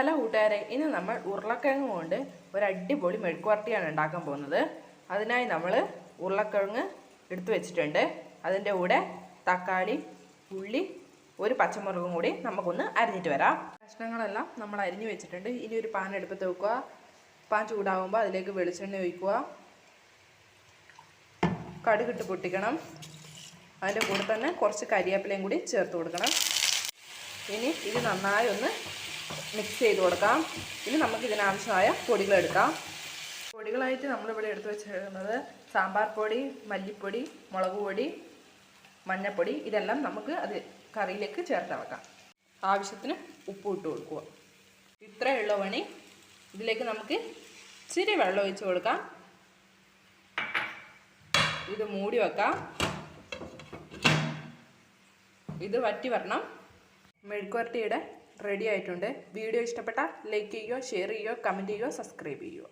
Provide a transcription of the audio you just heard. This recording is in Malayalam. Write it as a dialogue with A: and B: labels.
A: ഹലോ കൂട്ടുകാരെ, ഇന്ന് നമ്മൾ ഉരുളക്കിഴങ്ങ് കൊണ്ട് ഒരു അടിപൊളി മെഴുക്കുവരട്ടിയാണ് ഉണ്ടാക്കാൻ പോകുന്നത്. അതിനായി നമ്മൾ ഉരുളക്കിഴങ്ങ് എടുത്തു വെച്ചിട്ടുണ്ട്. അതിൻ്റെ കൂടെ തക്കാളി, ഉള്ളി, ഒരു പച്ചമുളകും കൂടി നമുക്കൊന്ന് അരിഞ്ഞിട്ട് വരാം. കഷ്ണങ്ങളെല്ലാം നമ്മൾ അരിഞ്ഞു വെച്ചിട്ടുണ്ട്. ഇനി ഒരു പാൻ എടുപ്പത്ത് വെക്കുക. പാൻ ചൂടാകുമ്പോൾ അതിലേക്ക് വെളിച്ചെണ്ണ ഒഴിക്കുക. കടുകിട്ട് പൊട്ടിക്കണം. അതിൻ്റെ കൂടെ തന്നെ കുറച്ച് കരിവേപ്പിലയും കൂടി ചേർത്ത് കൊടുക്കണം. ഇനി ഇത് നന്നായി ഒന്ന് മിക്സ് ചെയ്ത് കൊടുക്കാം. ഇനി നമുക്ക് ഇതിനാവശ്യമായ പൊടികളെടുക്കാം. പൊടികളായിട്ട് നമ്മളിവിടെ എടുത്ത് വെച്ചിരിക്കുന്നത് സാമ്പാർ പൊടി, മല്ലിപ്പൊടി, മുളക് പൊടി, മഞ്ഞൾപ്പൊടി. ഇതെല്ലാം നമുക്ക് അത് കറിയിലേക്ക് ചേർത്ത് വെക്കാം. ആവശ്യത്തിന് ഉപ്പ് ഇട്ട് കൊടുക്കുക. ഇത്രയുള്ള പണി. ഇതിലേക്ക് നമുക്ക് ഇച്ചിരി വെള്ളം ഒഴിച്ച് കൊടുക്കാം. ഇത് മൂടി വെക്കാം. ഇത് വറ്റി വരണം. മെഴുക്കുവരട്ടിയുടെ റെഡി ആയിട്ടുണ്ട്. വീഡിയോ ഇഷ്ടപ്പെട്ടാൽ ലൈക്ക് ചെയ്യുക, ഷെയർ ചെയ്യുക, കമൻറ്റ് ചെയ്യുക, സബ്സ്ക്രൈബ് ചെയ്യുക.